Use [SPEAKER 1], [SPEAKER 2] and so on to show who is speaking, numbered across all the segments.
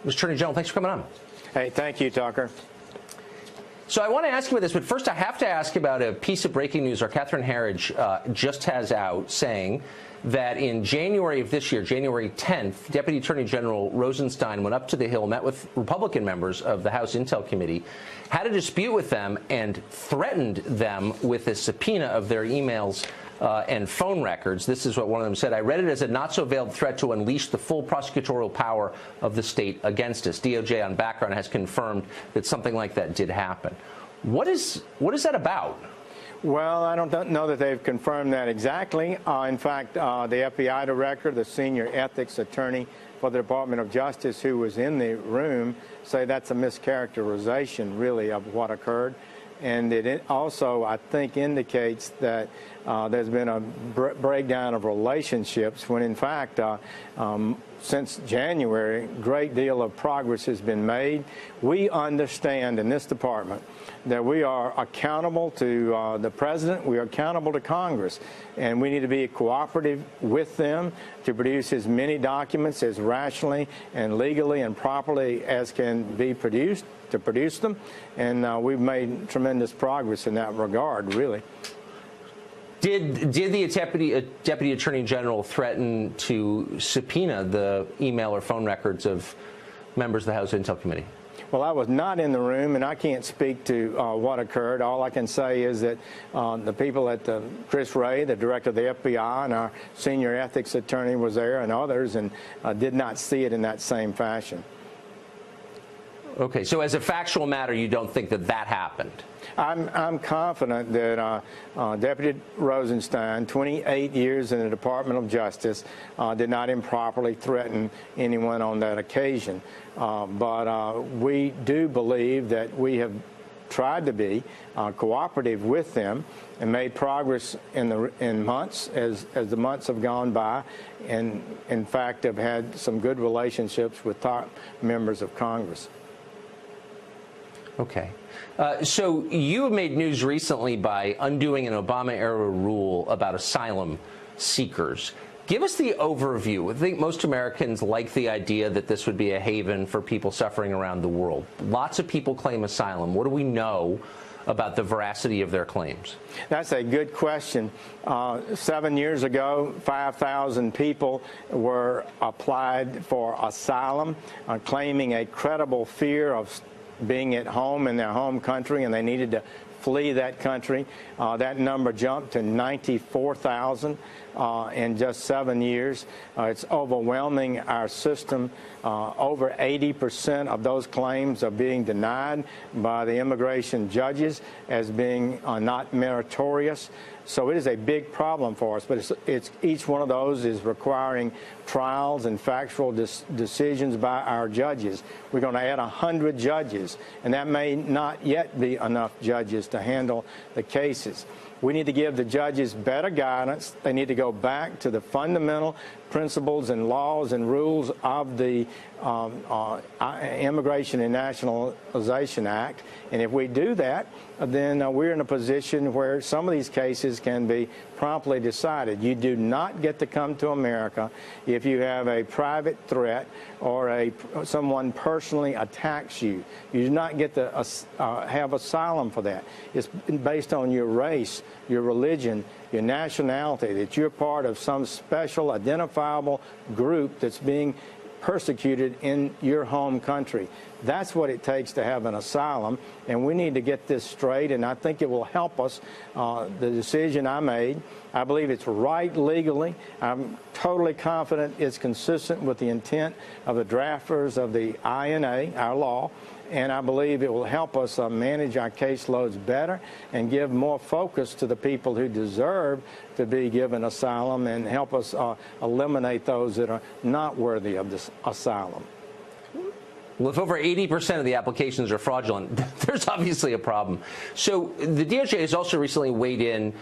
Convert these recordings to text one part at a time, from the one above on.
[SPEAKER 1] Mr. Attorney General, thanks for coming on.
[SPEAKER 2] Hey, thank you, Tucker.
[SPEAKER 1] So I want to ask you about this, but first I have to ask about a piece of breaking news our Catherine Herridge just has out saying that in January of this year, January 10th, Deputy Attorney General Rosenstein went up to the Hill, met with Republican members of the House Intel Committee, had a dispute with them, and threatened them with a subpoena of their emails and phone records. This is what one of them said. I read it as a not-so-veiled threat to unleash the full prosecutorial power of the state against us. DOJ on background has confirmed that something like that did happen. What is that about?
[SPEAKER 2] Well, I don't know that they've confirmed that exactly. In fact, the FBI director, the senior ethics attorney for the Department of Justice, who was in the room, say that's a mischaracterization, really, of what occurred. And it also, I think, indicates that there's been a breakdown of relationships when, in fact, since January, a great deal of progress has been made. We understand in this department that we are accountable to the president, we are accountable to Congress, and we need to be cooperative with them to produce as many documents as rationally and legally and properly as can be produced, to produce them. And we've made tremendous progress in that regard, really.
[SPEAKER 1] Did the Deputy Attorney General threaten to subpoena the email or phone records of members of the House Intel Committee?
[SPEAKER 2] Well, I was not in the room, and I can't speak to what occurred. All I can say is that the people at Chris Wray, the director of the FBI, and our senior ethics attorney was there, and others, and did not see it in that same fashion.
[SPEAKER 1] Okay, so as a factual matter, you don't think that that happened?
[SPEAKER 2] I'm confident that Deputy Rosenstein, 28 years in the Department of Justice, did not improperly threaten anyone on that occasion. But we do believe that we have tried to be cooperative with them and made progress in months as the months have gone by, and in fact have had some good relationships with top members of Congress.
[SPEAKER 1] Okay. So you have made news recently by undoing an Obama-era rule about asylum seekers. Give us the overview. I think most Americans like the idea that this would be a haven for people suffering around the world. Lots of people claim asylum. What do we know about the veracity of their claims?
[SPEAKER 2] That's a good question. 7 years ago, 5,000 people were applied for asylum, claiming a credible fear of being at home in their home country, and they needed to flee that country. That number jumped to 94,000 in just 7 years. It's overwhelming our system. Over 80% of those claims are being denied by the immigration judges as being not meritorious. So it is a big problem for us, but it's each one of those is requiring trials and factual decisions by our judges. We're going to add 100 judges, and that may not yet be enough judges to handle the cases. We need to give the judges better guidance. They need to go back to the fundamental principles and laws and rules of the Immigration and Nationalization Act. And if we do that, then we're in a position where some of these cases can be promptly decided. You do not get to come to America if you have a private threat or someone personally attacks you. You do not get to have asylum for that. It's based on your race, your religion, your nationality, that you're part of some special identifiable group that's being persecuted in your home country. That's what it takes to have an asylum, and we need to get this straight, and I think it will help us. The decision I made, I believe it's right legally. I'm totally confident it's consistent with the intent of the drafters of the INA, our law, and I believe it will help us manage our caseloads better and give more focus to the people who deserve to be given asylum, and help us eliminate those that are not worthy of this asylum.
[SPEAKER 1] Well, if over 80% of the applications are fraudulent, there's obviously a problem. So the DOJ has also recently weighed in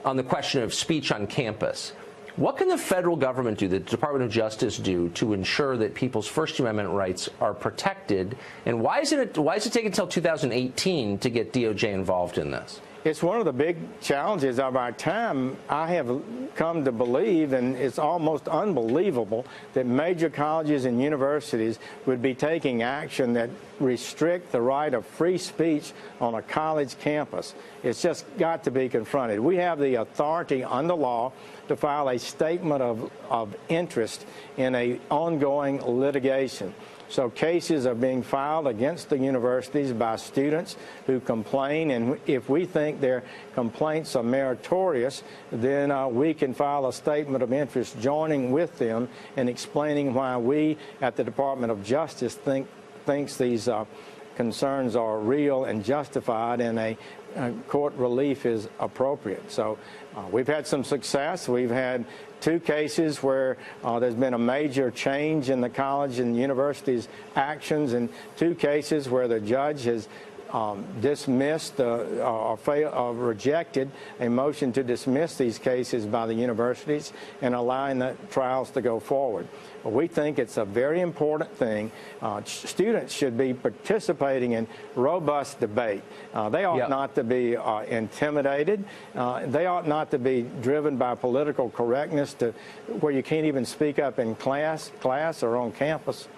[SPEAKER 1] on the question of speech on campus. What can the federal government do, the Department of Justice do, to ensure that people's First Amendment rights are protected? And why is it taking until 2018 to get DOJ involved in this?
[SPEAKER 2] It's one of the big challenges of our time. I have come to believe, and it's almost unbelievable, that major colleges and universities would be taking action that restrict the right of free speech on a college campus. It's just got to be confronted. We have the authority under law to file a statement of interest in an ongoing litigation. So cases are being filed against the universities by students who complain, and if we think their complaints are meritorious, then we can file a statement of interest joining with them and explaining why we at the Department of Justice thinks these concerns are real and justified, and a court relief is appropriate. So we've had some success. We've had 2 cases where there's been a major change in the college and university's actions, and 2 cases where the judge has dismissed or rejected a motion to dismiss these cases by the universities and allowing the trials to go forward. We think it's a very important thing. Students should be participating in robust debate. They ought not to be intimidated. They ought not to be driven by political correctness to where you can't even speak up in class or on campus.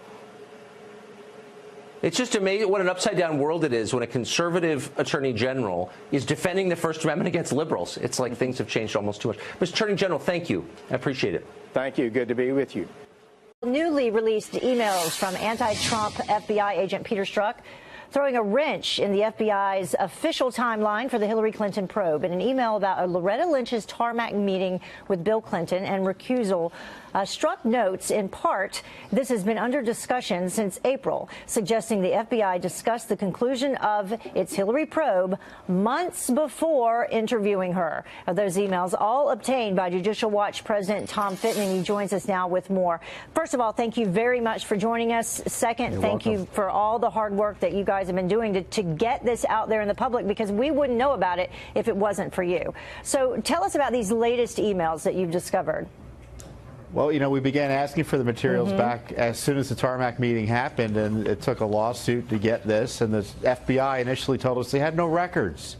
[SPEAKER 1] It's just amazing what an upside-down world it is when a conservative attorney general is defending the First Amendment against liberals. It's like things have changed almost too much. Mr. Attorney General, thank you. I appreciate it.
[SPEAKER 2] Thank you. Good to be with you.
[SPEAKER 3] Newly released emails from anti-Trump FBI agent Peter Strzok throwing a wrench in the FBI's official timeline for the Hillary Clinton probe. In an email about Loretta Lynch's tarmac meeting with Bill Clinton and recusal, Strzok notes, in part, this has been under discussion since April, suggesting the FBI discussed the conclusion of its Hillary probe months before interviewing her. Those emails all obtained by Judicial Watch President Tom Fitton. He joins us now with more. First of all, thank you very much for joining us. Second, thank you for all the hard work that you guys have been doing to get this out there in the public, because we wouldn't know about it if it wasn't for you. So tell us about these latest emails that you've discovered.
[SPEAKER 4] Well, you know, we began asking for the materials back as soon as the tarmac meeting happened, and it took a lawsuit to get this. And the FBI initially told us they had no records.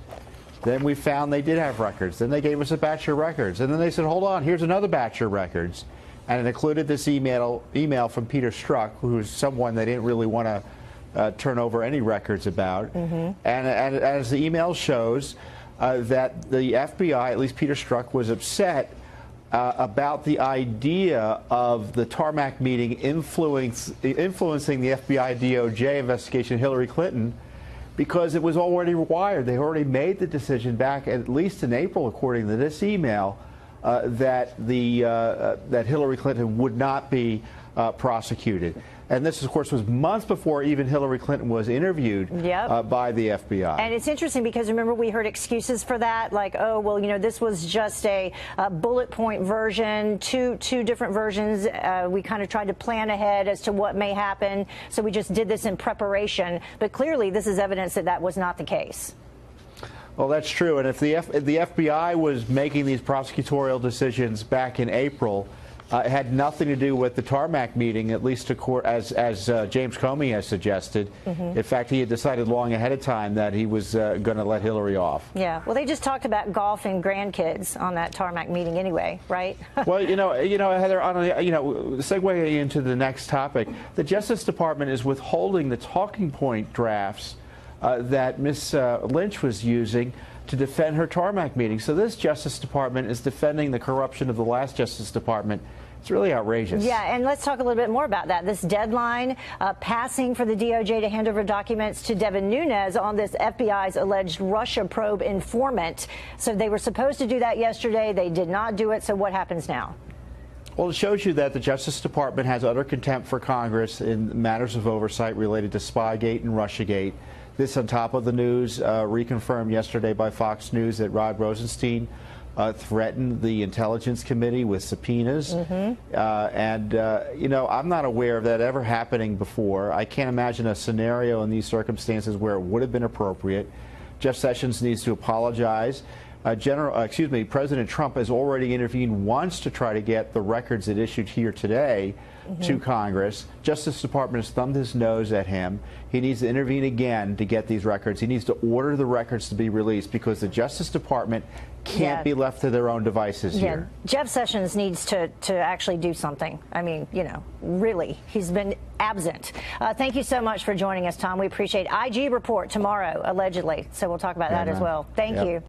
[SPEAKER 4] Then we found they did have records. Then they gave us a batch of records. And then they said, hold on, here's another batch of records. And it included this email from Peter Strzok, who's someone they didn't really want to turn over any records about. And as the email shows, that the FBI, at least Peter Strzok, was upset about the idea of the tarmac meeting influencing the FBI DOJ investigation of Hillary Clinton, because it was already wired. They already made the decision back at least in April, according to this email, that Hillary Clinton would not be prosecuted. And this, of course, was months before even Hillary Clinton was interviewed by the FBI. And
[SPEAKER 3] it's interesting because, remember, we heard excuses for that, like, oh, well, you know, this was just a bullet point version, two different versions. We kind of tried to plan ahead as to what may happen, so we just did this in preparation. But clearly, this is evidence that that was not the case.
[SPEAKER 4] Well, that's true. And if the FBI was making these prosecutorial decisions back in April, it had nothing to do with the tarmac meeting, at least as James Comey has suggested. In fact, he had decided long ahead of time that he was going to let Hillary off.
[SPEAKER 3] Yeah. Well, they just talked about golf and grandkids on that tarmac meeting anyway, right?
[SPEAKER 4] Well, you know, Heather, segue into the next topic. The Justice Department is withholding the talking point drafts that Ms. Lynch was using to defend her tarmac meeting. So this Justice Department is defending the corruption of the last Justice Department. It's really outrageous.
[SPEAKER 3] Yeah, and let's talk a little bit more about that. This deadline passing for the DOJ to hand over documents to Devin Nunes on this FBI's alleged Russia probe informant. So they were supposed to do that yesterday. They did not do it. So what happens now?
[SPEAKER 4] Well, it shows you that the Justice Department has utter contempt for Congress in matters of oversight related to Spygate and Russiagate. This on top of the news reconfirmed yesterday by Fox News that Rod Rosenstein threatened the Intelligence Committee with subpoenas. You know, I'm not aware of that ever happening before. I can't imagine a scenario in these circumstances where it would have been appropriate. Jeff Sessions needs to apologize. President Trump has already intervened once to try to get the records that issued here today to Congress. Justice Department has thumbed his nose at him. He needs to intervene again to get these records. He needs to order the records to be released because the Justice Department can't be left to their own devices here.
[SPEAKER 3] Jeff Sessions needs to actually do something. I mean, you know, really, he's been absent. Thank you so much for joining us, Tom. We appreciate it. IG report tomorrow, allegedly. So we'll talk about that as well. Thank you.